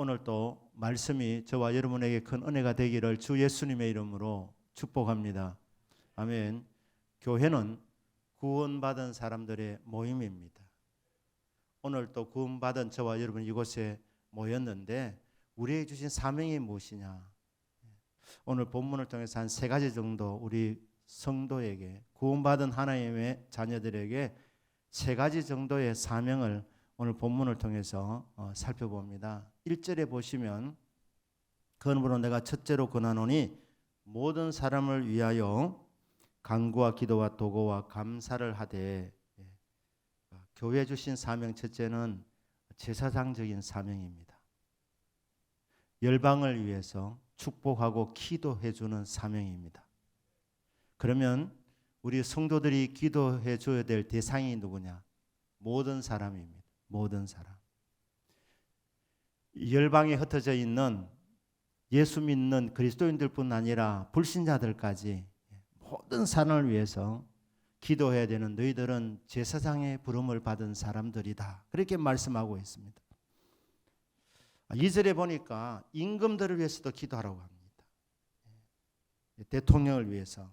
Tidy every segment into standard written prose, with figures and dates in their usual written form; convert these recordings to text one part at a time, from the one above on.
오늘 또 말씀이 저와 여러분에게 큰 은혜가 되기를 주 예수님의 이름으로 축복합니다. 아멘. 교회는 구원받은 사람들의 모임입니다. 오늘 또 구원받은 저와 여러분 이곳에 모였는데 우리에게 주신 사명이 무엇이냐? 오늘 본문을 통해서 한 3가지 정도 우리 성도에게, 구원받은 하나님의 자녀들에게 3가지 정도의 사명을 오늘 본문을 통해서 살펴봅니다. 1절에 보시면 그러므로 내가 첫째로 권하노니 모든 사람을 위하여 간구와 기도와 도고와 감사를 하되. 교회 주신 사명 첫째는 제사장적인 사명입니다. 열방을 위해서 축복하고 기도해 주는 사명입니다. 그러면 우리 성도들이 기도해 줘야 될 대상이 누구냐? 모든 사람입니다. 모든 사람. 열방에 흩어져 있는 예수 믿는 그리스도인들뿐 아니라 불신자들까지 모든 사람을 위해서 기도해야 되는 너희들은 제사장의 부름을 받은 사람들이다. 그렇게 말씀하고 있습니다. 2절에 보니까 임금들을 위해서도 기도하라고 합니다. 대통령을 위해서,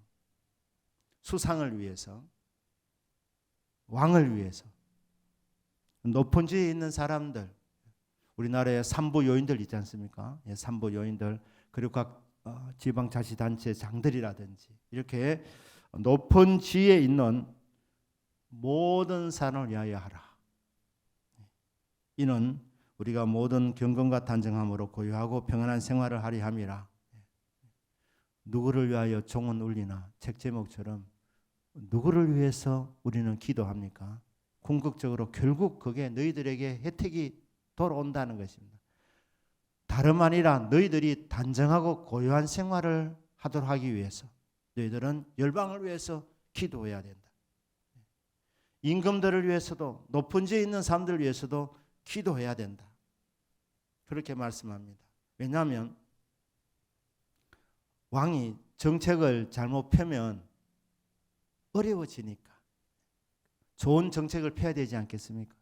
수상을 위해서, 왕을 위해서, 높은 지에 있는 사람들, 우리나라에 산부 요인들 있지 않습니까? 산부 요인들, 그리고 각 지방자치단체 장들이라든지 이렇게 높은 지에 있는 모든 사람을 위하여 하라. 이는 우리가 모든 경건과 단정함으로 고요하고 평안한 생활을 하려 함이라. 누구를 위하여 종은 울리나 책 제목처럼 누구를 위해서 우리는 기도합니까? 궁극적으로 결국 그게 너희들에게 혜택이 돌아온다는 것입니다. 다름 아니라 너희들이 단정하고 고요한 생활을 하도록 하기 위해서 너희들은 열방을 위해서 기도해야 된다. 임금들을 위해서도 높은 지에 있는 사람들을 위해서도 기도해야 된다. 그렇게 말씀합니다. 왜냐하면 왕이 정책을 잘못 펴면 어려워지니까. 좋은 정책을 펴야 되지 않겠습니까?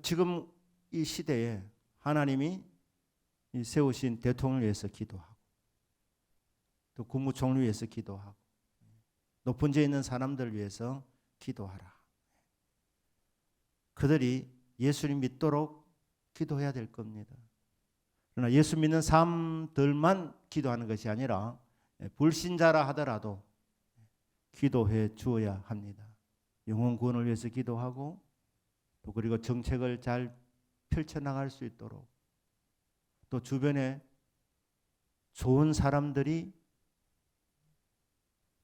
지금 이 시대에 하나님이 세우신 대통령을 위해서 기도하고 또 국무총리 위해서 기도하고 높은 지에 있는 사람들을 위해서 기도하라. 그들이 예수를 믿도록 기도해야 될 겁니다. 그러나 예수 믿는 사람들만 기도하는 것이 아니라 불신자라 하더라도 기도해 주어야 합니다. 영혼 구원을 위해서 기도하고 또 그리고 정책을 잘 펼쳐나갈 수 있도록 또 주변에 좋은 사람들이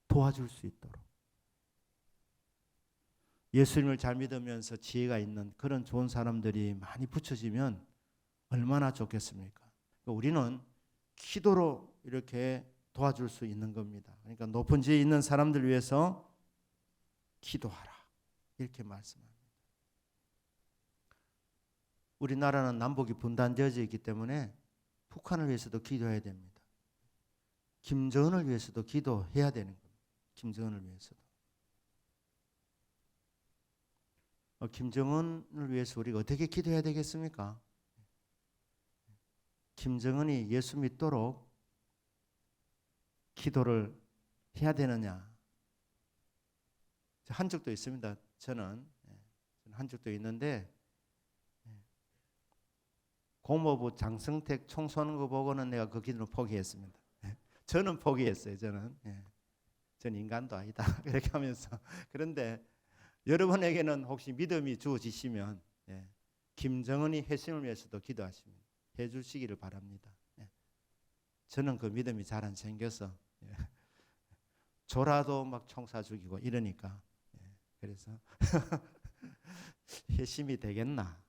도와줄 수 있도록 예수님을 잘 믿으면서 지혜가 있는 그런 좋은 사람들이 많이 붙여지면 얼마나 좋겠습니까? 우리는 기도로 이렇게 도와줄 수 있는 겁니다. 그러니까 높은 지에 있는 사람들 위해서 기도하라. 이렇게 말씀합니다. 우리나라는 남북이 분단되어져 있기 때문에 북한을 위해서도 기도해야 됩니다. 김정은을 위해서도 기도해야 되는 겁니다. 김정은을 위해서도. 김정은을 위해서 우리가 어떻게 기도해야 되겠습니까? 김정은이 예수 믿도록 기도를 해야 되느냐? 한 적도 있습니다. 저는 한 적도 있는데 공무부 장성택 총 쏘는 거 보고는 내가 그 기도를 포기했습니다. 저는 포기했어요. 저는 인간도 아니다. 이렇게 하면서. 그런데 여러분에게는 혹시 믿음이 주어지시면 김정은이 회심을 위해서도 기도하시면 해주시기를 바랍니다. 저는 그 믿음이 잘 안 생겨서 조라도 막 총 쏴 죽이고 이러니까 그래서 회심이 되겠나?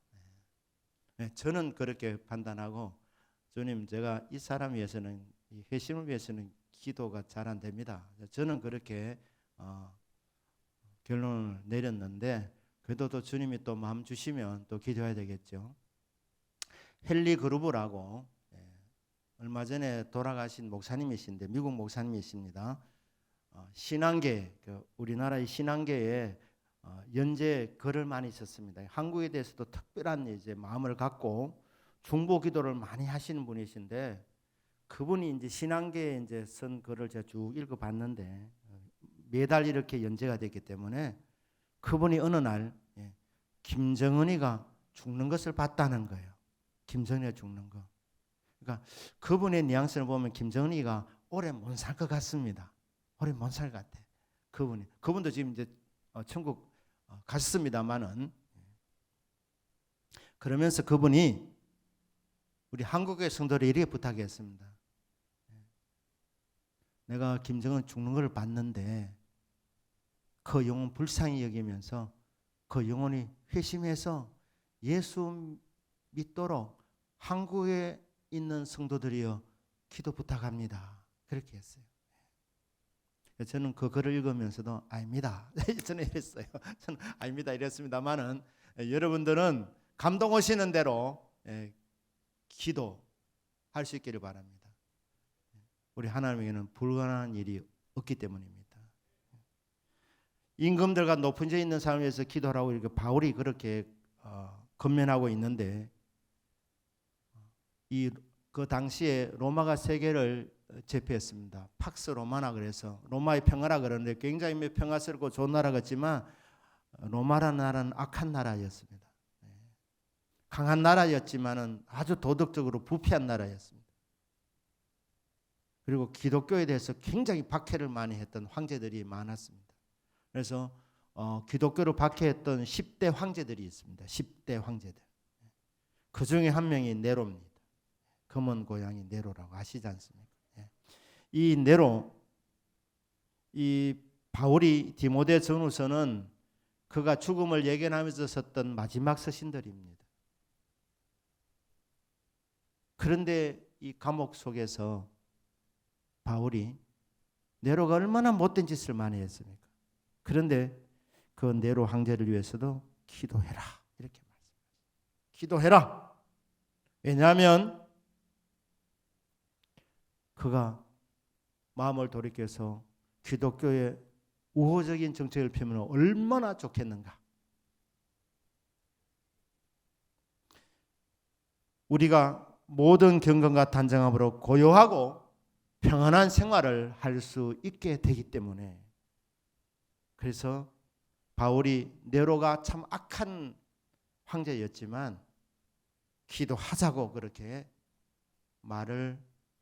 저는 그렇게 판단하고 주님 제가 이 사람 위해서는 이 회심을 위해서는 기도가 잘 안 됩니다. 저는 그렇게 결론을 내렸는데 그래도 또 주님이 또 마음 주시면 또 기도해야 되겠죠. 헨리 그루브라고 얼마 전에 돌아가신 목사님이신데 미국 목사님이십니다. 신앙계, 우리나라의 신앙계에 연재 글을 많이 썼습니다. 한국에 대해서도 특별한 이제 마음을 갖고 중보 기도를 많이 하시는 분이신데 그분이 이제 신앙계에 이제 쓴 글을 제가 쭉 읽어봤는데 매달 이렇게 연재가 됐기 때문에 그분이 어느 날 김정은이가 죽는 것을 봤다는 거예요. 김정은이가 죽는 거. 그러니까 그분의 뉘앙스를 보면 김정은이가 오래 못 살 것 같습니다. 오래 못 살 것 같아. 그분도 지금 이제 천국 갔습니다만은 그러면서 그분이 우리 한국의 성도를 이렇게 부탁했습니다. 내가 김정은 죽는 걸 봤는데 그 영혼 불쌍히 여기면서 그 영혼이 회심해서 예수 믿도록 한국에 있는 성도들이여 기도 부탁합니다. 그렇게 했어요. 저는 그 글을 읽으면서도 아닙니다. 저는 이랬어요. 저는 아닙니다 이랬습니다만은 여러분들은 감동 오시는 대로 기도할 수 있기를 바랍니다. 우리 하나님에게는 불가능한 일이 없기 때문입니다. 임금들과 높은 데 있는 사람을 위해서 기도하라고 이렇게 바울이 그렇게 권면하고 있는데 그 당시에 로마가 세계를 제패했습니다. 팍스 로마나 그래서 로마의 평화라 그러는데 굉장히 평화스럽고 좋은 나라 같지만 로마라는 나라는 악한 나라였습니다. 강한 나라였지만은 아주 도덕적으로 부패한 나라였습니다. 그리고 기독교에 대해서 굉장히 박해를 많이 했던 황제들이 많았습니다. 그래서 기독교를 박해했던 10대 황제들이 있습니다. 10대 황제들. 그 중에 한 명이 네로입니다. 검은 고양이 네로라고 아시지 않습니까? 이 네로, 이 바울이 디모데 전후서는 그가 죽음을 예견하면서 썼던 마지막 서신들입니다. 그런데 이 감옥 속에서 바울이 네로가 얼마나 못된 짓을 많이 했습니까? 그런데 그 네로 황제를 위해서도 기도해라 이렇게 말씀하셨어요. 기도해라. 왜냐하면 그가 마음을 돌이켜서 기독교의 우호적인 정책을 펴면 얼마나 좋겠는가. 우리가 모든 경건과 단정함으로 고요하고 평안한 생활을 할 수 있게 되기 때문에 그래서 바울이 네로가 참 악한 황제였지만 기도하자고 그렇게 말을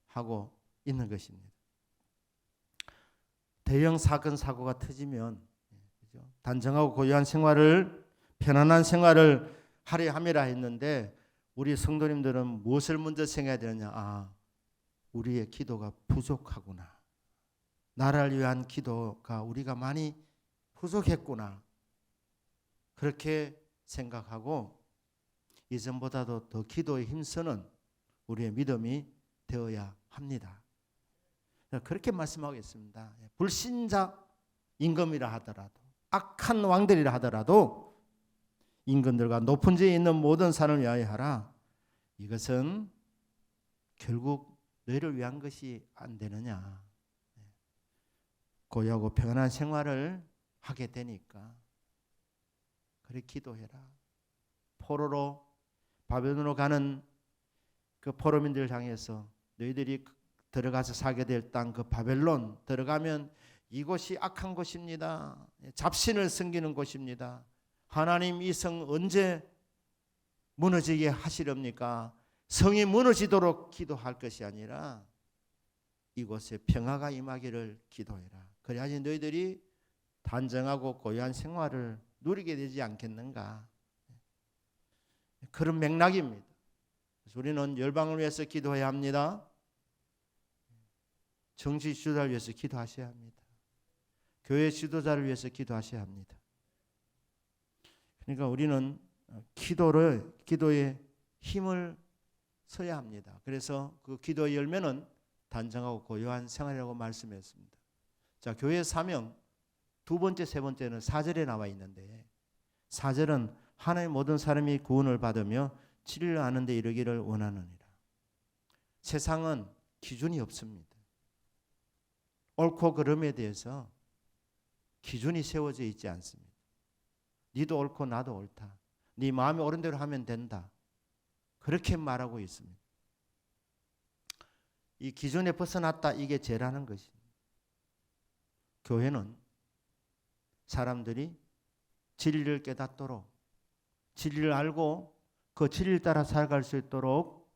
하고 있는 것입니다. 대형 사건 사고가 터지면 단정하고 고요한 생활을 편안한 생활을 하려 함이라 했는데 우리 성도님들은 무엇을 먼저 생각해야 되느냐? 우리의 기도가 부족하구나. 나라를 위한 기도가 우리가 많이 부족했구나. 그렇게 생각하고 이전보다도 더 기도에 힘쓰는 우리의 믿음이 되어야 합니다. 그렇게 말씀하고 있습니다. 불신자 임금이라 하더라도 악한 왕들이라 하더라도 임금들과 높은 지에 있는 모든 사람을 위하여 하라. 이것은 결국 너희를 위한 것이 안 되느냐. 고요하고 평안한 생활을 하게 되니까 그래 기도해라. 포로로 바벨론으로 가는 그 포로민들을 향해서 너희들이 들어가서 살게 될 땅 그 바벨론 들어가면 이곳이 악한 곳입니다. 잡신을 섬기는 곳입니다. 하나님 이 성 언제 무너지게 하시렵니까? 성이 무너지도록 기도할 것이 아니라 이곳에 평화가 임하기를 기도해라. 그래야지 너희들이 단정하고 고요한 생활을 누리게 되지 않겠는가. 그런 맥락입니다. 그래서 우리는 열방을 위해서 기도해야 합니다. 정치 지도자를 위해서 기도하셔야 합니다. 교회 지도자를 위해서 기도하셔야 합니다. 그러니까 우리는 기도에 힘을 써야 합니다. 그래서 그 기도의 열매는 단정하고 고요한 생활이라고 말씀했습니다. 자, 교회의 사명 두 번째, 세 번째는 4절에 나와 있는데 4절은 하나의 모든 사람이 구원을 받으며 진리를 아는 데 이르기를 원하느니라. 세상은 기준이 없습니다. 옳고 그름에 대해서 기준이 세워져 있지 않습니다. 니도 옳고 나도 옳다. 네 마음이 옳은 대로 하면 된다. 그렇게 말하고 있습니다. 이 기존에 벗어났다, 이게 죄라는 것입니다. 교회는 사람들이 진리를 깨닫도록, 진리를 알고 그 진리를 따라 살아갈 수 있도록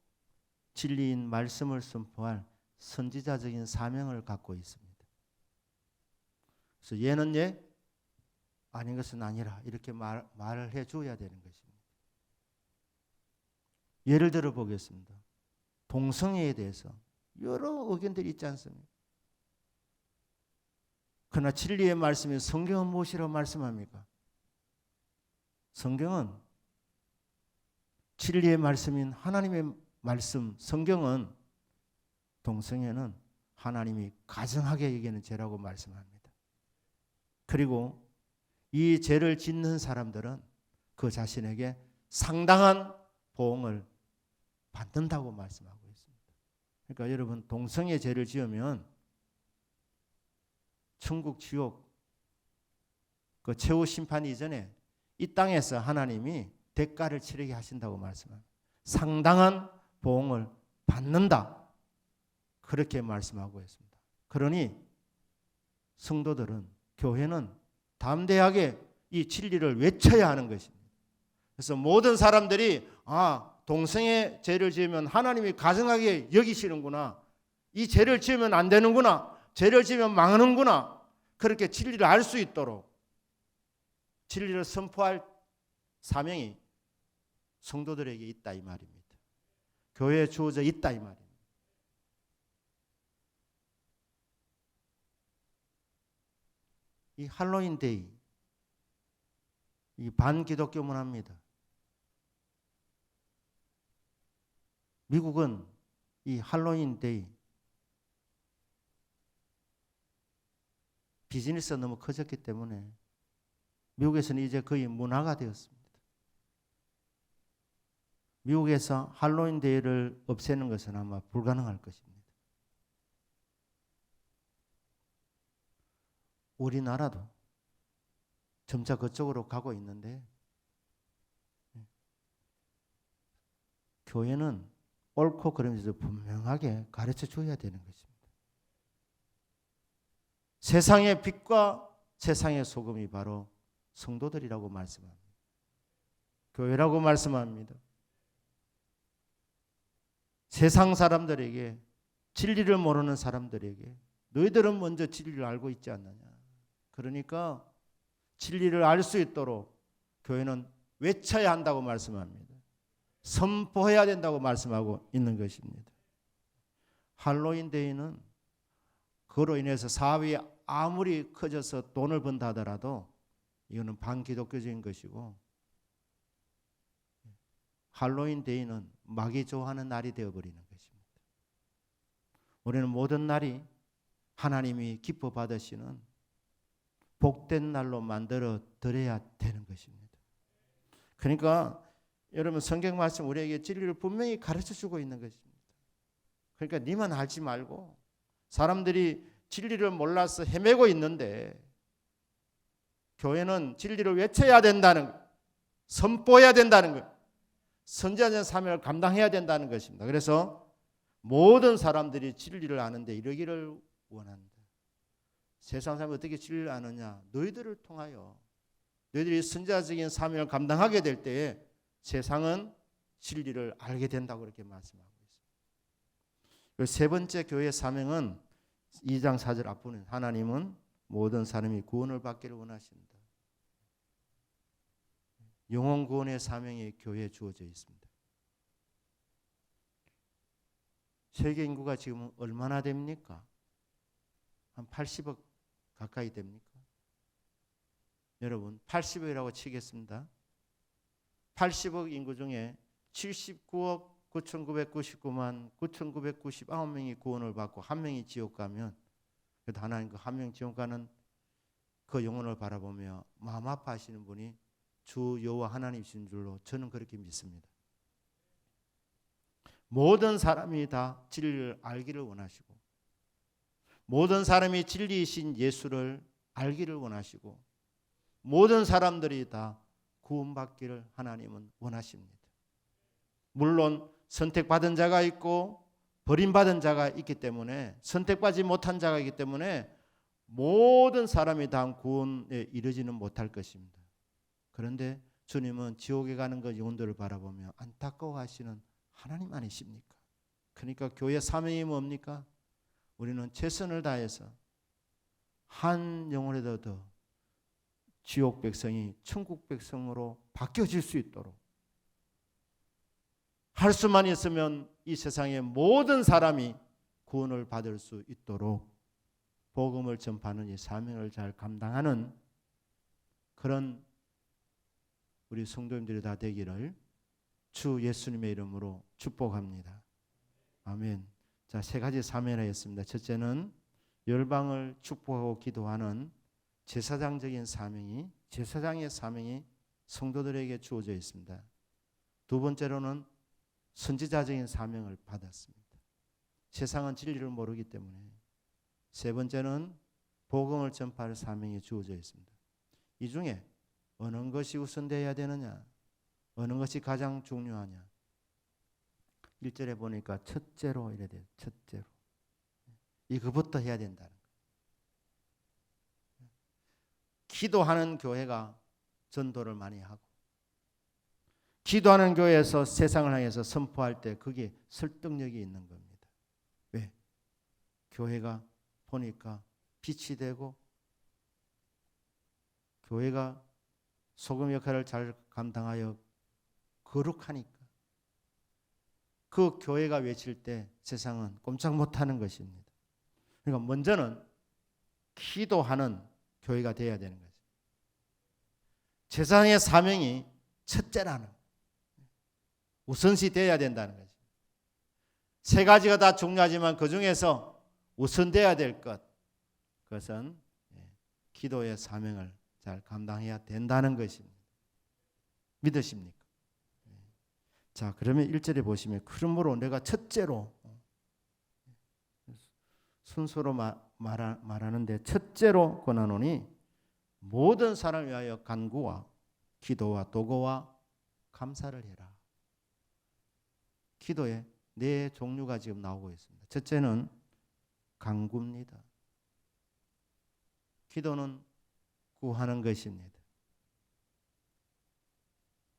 진리인 말씀을 선포할 선지자적인 사명을 갖고 있습니다. 그래서 얘는 얘, 아닌 것은 아니라 이렇게 말을 해줘야 되는 것입니다. 예를 들어 보겠습니다. 동성애에 대해서 여러 의견들이 있지 않습니까? 그러나 진리의 말씀인 성경은 무엇이라고 말씀합니까? 성경은 진리의 말씀인 하나님의 말씀, 성경은 동성애는 하나님이 가증하게 여기는 죄라고 말씀합니다. 그리고 이 죄를 짓는 사람들은 그 자신에게 상당한 보응을 받는다고 말씀하고 있습니다. 그러니까 여러분, 동성애 죄를 지으면 천국, 지옥, 그 최후 심판 이전에 이 땅에서 하나님이 대가를 치르게 하신다고 말씀합니다. 상당한 보응을 받는다. 그렇게 말씀하고 있습니다. 그러니 성도들은, 교회는 담대하게 이 진리를 외쳐야 하는 것입니다. 그래서 모든 사람들이 동성애 죄를 지으면 하나님이 가증하게 여기시는구나. 이 죄를 지으면 안 되는구나. 죄를 지으면 망하는구나. 그렇게 진리를 알 수 있도록 진리를 선포할 사명이 성도들에게 있다 이 말입니다. 교회에 주어져 있다 이 말입니다. 이 할로윈 데이, 이 반기독교 문화입니다. 미국은 이 할로윈 데이 비즈니스가 너무 커졌기 때문에 미국에서는 이제 거의 문화가 되었습니다. 미국에서 할로윈 데이를 없애는 것은 아마 불가능할 것입니다. 우리나라도 점차 그쪽으로 가고 있는데, 교회는 옳고 그름에서 분명하게 가르쳐 줘야 되는 것입니다. 세상의 빛과 세상의 소금이 바로 성도들이라고 말씀합니다. 교회라고 말씀합니다. 세상 사람들에게, 진리를 모르는 사람들에게 너희들은 먼저 진리를 알고 있지 않느냐. 그러니까 진리를 알 수 있도록 교회는 외쳐야 한다고 말씀합니다. 선포해야 된다고 말씀하고 있는 것입니다. 할로윈 데이는 그로 인해서 사업이 아무리 커져서 돈을 번다 하더라도 이거는 반기독교적인 것이고, 할로윈 데이는 마귀 좋아하는 날이 되어버리는 것입니다. 우리는 모든 날이 하나님이 기뻐 받으시는 복된 날로 만들어 드려야 되는 것입니다. 그러니까 여러분, 성경 말씀 우리에게 진리를 분명히 가르쳐 주고 있는 것입니다. 그러니까 니만 알지 말고, 사람들이 진리를 몰라서 헤매고 있는데 교회는 진리를 외쳐야 된다는 것, 선포해야 된다는 것, 선지자적인 사명을 감당해야 된다는 것입니다. 그래서 모든 사람들이 진리를 아는데 이르기를 원한다. 세상 사람이 어떻게 진리를 아느냐? 너희들을 통하여, 너희들이 선지자적인 사명을 감당하게 될 때에 세상은 진리를 알게 된다고 그렇게 말씀하고 있습니다. 세 번째 교회의 사명은 2장 4절 앞부분, 하나님은 모든 사람이 구원을 받기를 원하신다. 영혼 구원의 사명이 교회에 주어져 있습니다. 세계 인구가 지금 얼마나 됩니까? 한 80억 가까이 됩니까? 여러분, 80억이라고 치겠습니다. 80억 인구 중에 79억 9,999만 9,999명이 구원을 받고 한 명이 지옥 가면, 그래도 하나님 그 한 명 지옥 가는 그 영혼을 바라보며 마음 아파하시는 분이 주 여호와 하나님이신 줄로 저는 그렇게 믿습니다. 모든 사람이 다 진리를 알기를 원하시고, 모든 사람이 진리이신 예수를 알기를 원하시고, 모든 사람들이 다 구원받기를 하나님은 원하십니다. 물론 선택받은 자가 있고 버림받은 자가 있기 때문에, 선택받지 못한 자가 있기 때문에 모든 사람이 다 구원에 이르지는 못할 것입니다. 그런데 주님은 지옥에 가는 그 영혼들을 바라보며 안타까워하시는 하나님 아니십니까? 그러니까 교회 사명이 뭡니까? 우리는 최선을 다해서 한 영혼에도 더 지옥 백성이 천국 백성으로 바뀌어질 수 있도록 할 수만 있으면 이 세상의 모든 사람이 구원을 받을 수 있도록 복음을 전파하는 이 사명을 잘 감당하는 그런 우리 성도님들이 다 되기를 주 예수님의 이름으로 축복합니다. 아멘. 자, 세 가지 사명을 했습니다. 첫째는 열방을 축복하고 기도하는 제사장적인 사명이, 제사장의 사명이 성도들에게 주어져 있습니다. 두 번째로는 선지자적인 사명을 받았습니다. 세상은 진리를 모르기 때문에. 세 번째는 복음을 전파할 사명이 주어져 있습니다. 이 중에 어느 것이 우선되어야 되느냐, 어느 것이 가장 중요하냐. 1절에 보니까 첫째로 이래 돼요. 첫째로. 이거부터 해야 된다는 거예요. 기도하는 교회가 전도를 많이 하고, 기도하는 교회에서 세상을 향해서 선포할 때 그게 설득력이 있는 겁니다. 왜? 교회가 보니까 빛이 되고, 교회가 소금 역할을 잘 감당하여 거룩하니까 그 교회가 외칠 때 세상은 꼼짝 못하는 것입니다. 그러니까 먼저는 기도하는 교회가 되어야 되는 거죠. 제사장의 사명이 첫째라는, 우선시 되어야 된다는 거죠. 세 가지가 다 중요하지만 그 중에서 우선되어야 될 것, 그것은 기도의 사명을 잘 감당해야 된다는 것입니다. 믿으십니까? 자, 그러면 1절에 보시면 그러므로 내가 첫째로, 순서로 말하는데 첫째로 권하노니 모든 사람을 위하여 간구와 기도와 도구와 감사를 해라. 기도에 네 종류가 지금 나오고 있습니다. 첫째는 간구입니다. 기도는 구하는 것입니다.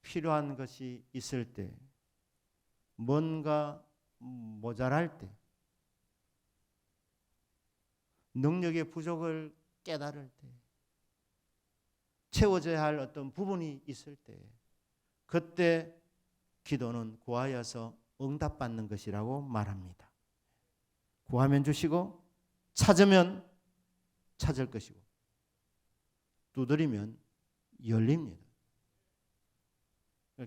필요한 것이 있을 때, 뭔가 모자랄 때, 능력의 부족을 깨달을 때, 채워져야 할 어떤 부분이 있을 때, 그때 기도는 구하여서 응답받는 것이라고 말합니다. 구하면 주시고, 찾으면 찾을 것이고, 두드리면 열립니다.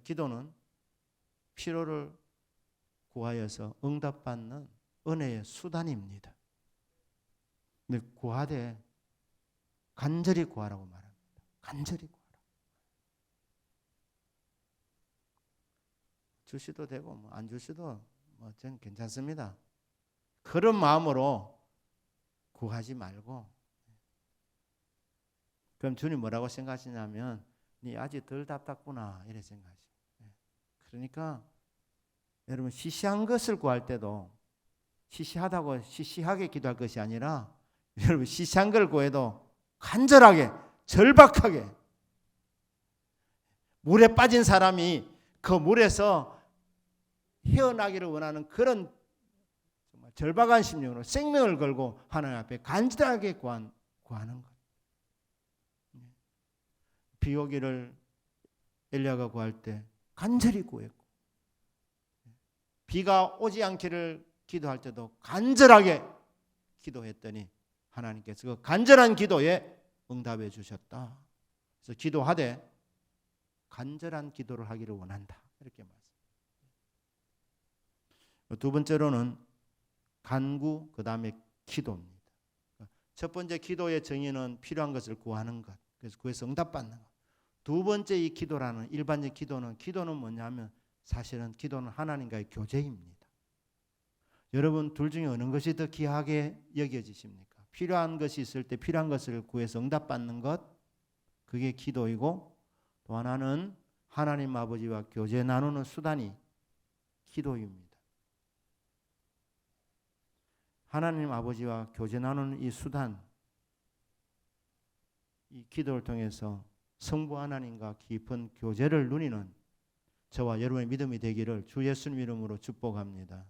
기도는 필요를 구하여서 응답받는 은혜의 수단입니다. 근데 구하되 간절히 구하라고 말합니다. 간절히 구하라. 주시도 되고 안 주시도 전 괜찮습니다. 그런 마음으로 구하지 말고, 그럼 주님 뭐라고 생각하시냐면 네 아직 덜 답답구나 이렇게 생각하시죠. 그러니까 여러분, 시시한 것을 구할 때도 시시하다고 시시하게 기도할 것이 아니라, 여러분 시시한 걸 구해도 간절하게, 절박하게, 물에 빠진 사람이 그 물에서 헤어나기를 원하는 그런 정말 절박한 심령으로 생명을 걸고 하나님 앞에 간절하게 구하는 것. 비 오기를 엘리야가 구할 때 간절히 구했고, 비가 오지 않기를 기도할 때도 간절하게 기도했더니 하나님께서 그 간절한 기도에 응답해 주셨다. 그래서 기도하되 간절한 기도를 하기를 원한다, 이렇게 말씀. 두 번째로는 간구, 그 다음에 기도입니다. 첫 번째 기도의 정의는 필요한 것을 구하는 것, 그래서 구해서 응답받는 것. 두 번째 이 기도라는 일반적 기도는 뭐냐면, 사실은 기도는 하나님과의 교제입니다. 여러분, 둘 중에 어느 것이 더 귀하게 여겨지십니까? 필요한 것이 있을 때 필요한 것을 구해서 응답받는 것, 그게 기도이고, 또 또 하나는 하나님 아버지와 교제 나누는 수단이 기도입니다. 하나님 아버지와 교제 나누는 이 수단, 이 기도를 통해서 성부 하나님과 깊은 교제를 누리는 저와 여러분의 믿음이 되기를 주 예수님 이름으로 축복합니다.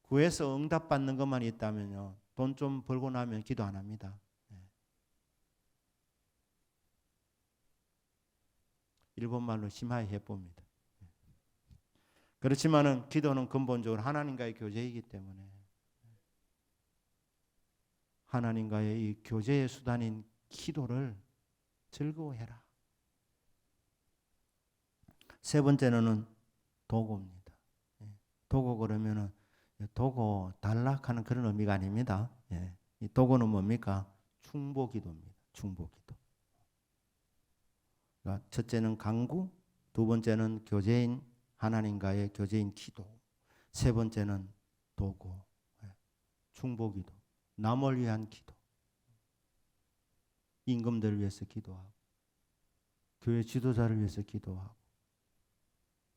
구해서 응답받는 것만 있다면요, 돈 좀 벌고 나면 기도 안 합니다. 일본말로 심하게 해봅니다. 그렇지만은 기도는 근본적으로 하나님과의 교제이기 때문에 하나님과의 이 교제의 수단인 기도를 즐거워해라. 세 번째는 도구입니다. 도구 그러면은 도구 단락하는 그런 의미가 아닙니다. 이 도구는 뭡니까? 충보기도입니다. 충보기도. 그러니까 첫째는 간구, 두 번째는 교제인 하나님과의 교제인 기도, 세 번째는 도구, 충보기도, 남을 위한 기도, 임금들을 위해서 기도하고, 교회 지도자를 위해서 기도하고,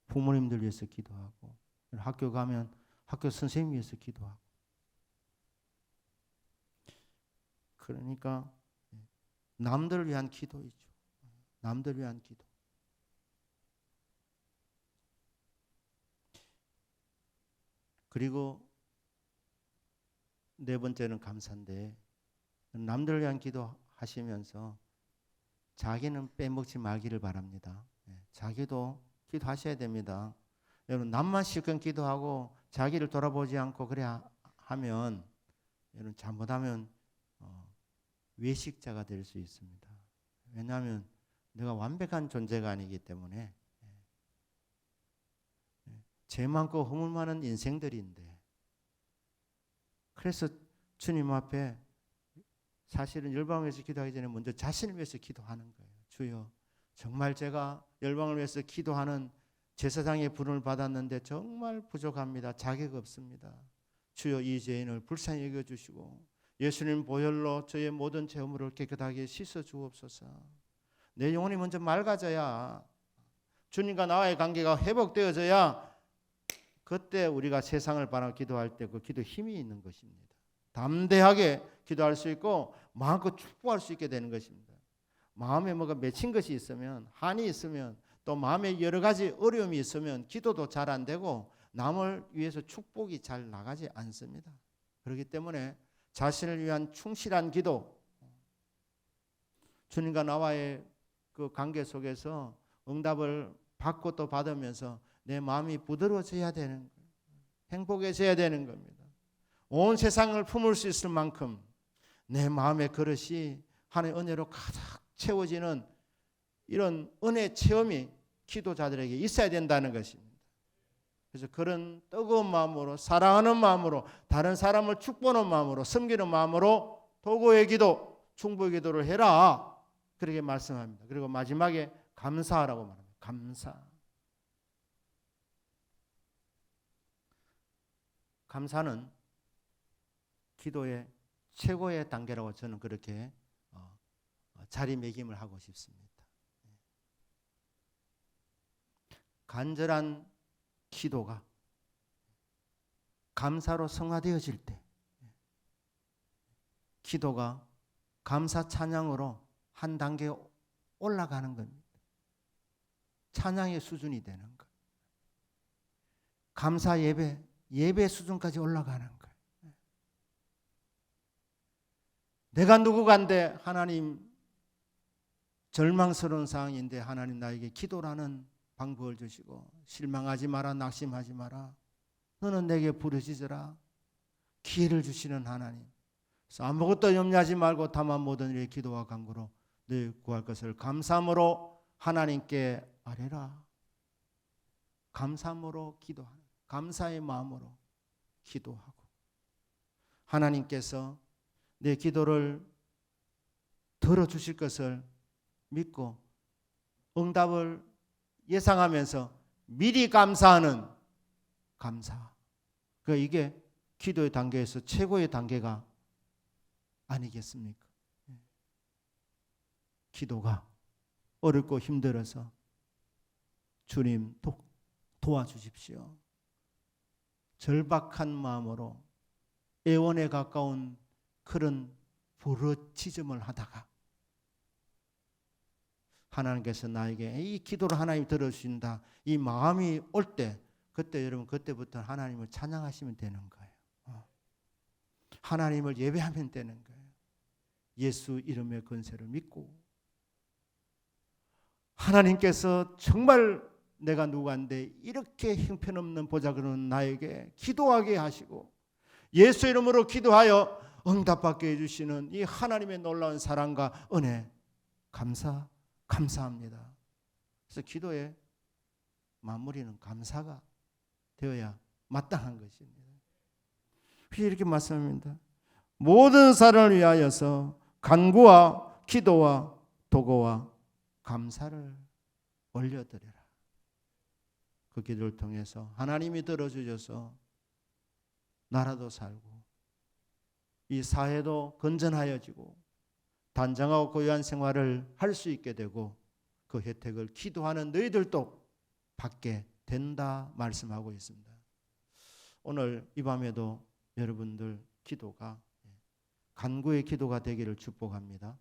부모님들 위해서 기도하고, 학교 가면 학교 선생님 위해서 기도하고. 그러니까 남들을 위한 기도이죠. 남들을 위한 기도. 그리고 네 번째는 감사인데, 남들을 위한 기도 하시면서 자기는 빼먹지 말기를 바랍니다. 자기도 기도하셔야 됩니다. 여러분, 남만 실컷 기도하고 자기를 돌아보지 않고 그래 하면 여러분 잘못하면 외식자가 될 수 있습니다. 왜냐하면 내가 완벽한 존재가 아니기 때문에 죄 많고 허물 많은 인생들인데, 그래서 주님 앞에 사실은 열방을 위해서 기도하기 전에 먼저 자신을 위해서 기도하는 거예요. 주여, 정말 제가 열방을 위해서 기도하는 제사장의 부름을 받았는데 정말 부족합니다. 자격 없습니다. 주여, 이 죄인을 불쌍히 여겨주시고 예수님 보혈로 저의 모든 죄 허물을 깨끗하게 씻어 주옵소서. 내 영혼이 먼저 맑아져야, 주님과 나와의 관계가 회복되어져야 그때 우리가 세상을 바라고 기도할 때 그 기도 힘이 있는 것입니다. 담대하게 기도할 수 있고 마음껏 축복할 수 있게 되는 것입니다. 마음에 뭐가 맺힌 것이 있으면, 한이 있으면, 또 마음에 여러 가지 어려움이 있으면 기도도 잘 안 되고 남을 위해서 축복이 잘 나가지 않습니다. 그렇기 때문에 자신을 위한 충실한 기도, 주님과 나와의 그 관계 속에서 응답을 받고 또 받으면서 내 마음이 부드러워져야 되는 거예요. 행복해져야 되는 겁니다. 온 세상을 품을 수 있을 만큼 내 마음의 그릇이 하나님의 은혜로 가득 채워지는 이런 은혜 체험이 기도자들에게 있어야 된다는 것입니다. 그래서 그런 뜨거운 마음으로, 사랑하는 마음으로, 다른 사람을 축복하는 마음으로, 섬기는 마음으로 도구의 기도, 충보의 기도를 해라, 그렇게 말씀합니다. 그리고 마지막에 감사하라고 말합니다. 감사. 감사는 기도의 최고의 단계라고 저는 그렇게 자리매김을 하고 싶습니다. 간절한 기도가 감사로 성화되어질 때, 기도가 감사 찬양으로 한 단계 올라가는 겁니다. 찬양의 수준이 되는 것. 감사 예배 수준까지 올라가는 거예요. 내가 누구간데 하나님, 절망스러운 상황인데 하나님 나에게 기도라는 방법을 주시고, 실망하지 마라, 낙심하지 마라, 너는 내게 부르짖으라, 기회를 주시는 하나님. 그래서 아무것도 염려하지 말고 다만 모든 일에 기도와 간구로 늘 구할 것을 감사함으로 하나님께 아뢰라. 감사함으로 기도하는, 감사의 마음으로 기도하고, 하나님께서 내 기도를 들어주실 것을 믿고 응답을 예상하면서 미리 감사하는 감사. 그러니까 이게 기도의 단계에서 최고의 단계가 아니겠습니까? 기도가 어렵고 힘들어서 주님 도와주십시오. 절박한 마음으로 애원에 가까운 그런 부르짖음을 하다가 하나님께서 나에게 이 기도를 하나님 들어주신다 이 마음이 올 때 그때 여러분 그때부터 하나님을 찬양하시면 되는 거예요. 하나님을 예배하면 되는 거예요. 예수 이름의 권세를 믿고 하나님께서 정말 내가 누구인데 이렇게 형편없는 보잘것없는 나에게 기도하게 하시고 예수 이름으로 기도하여 응답받게 해주시는 이 하나님의 놀라운 사랑과 은혜 감사합니다. 그래서 기도의 마무리는 감사가 되어야 마땅한 것입니다. 이렇게 말씀합니다. 모든 사람을 위하여서 간구와 기도와 도구와 감사를 올려드려라. 그 기도를 통해서 하나님이 들어주셔서 나라도 살고 이 사회도 건전하여지고 단정하고 고요한 생활을 할 수 있게 되고 그 혜택을 기도하는 너희들도 받게 된다 말씀하고 있습니다. 오늘 이 밤에도 여러분들 기도가 간구의 기도가 되기를 축복합니다.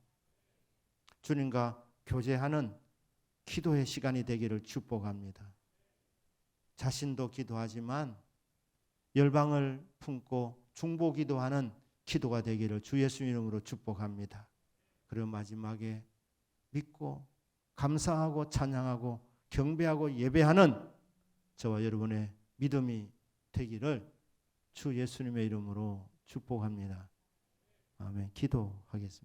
주님과 교제하는 기도의 시간이 되기를 축복합니다. 자신도 기도하지만 열방을 품고 중보 기도하는 기도가 되기를 주 예수 이름으로 축복합니다. 그리고 마지막에 믿고 감사하고 찬양하고 경배하고 예배하는 저와 여러분의 믿음이 되기를 주 예수님의 이름으로 축복합니다. 아멘. 기도하겠습니다.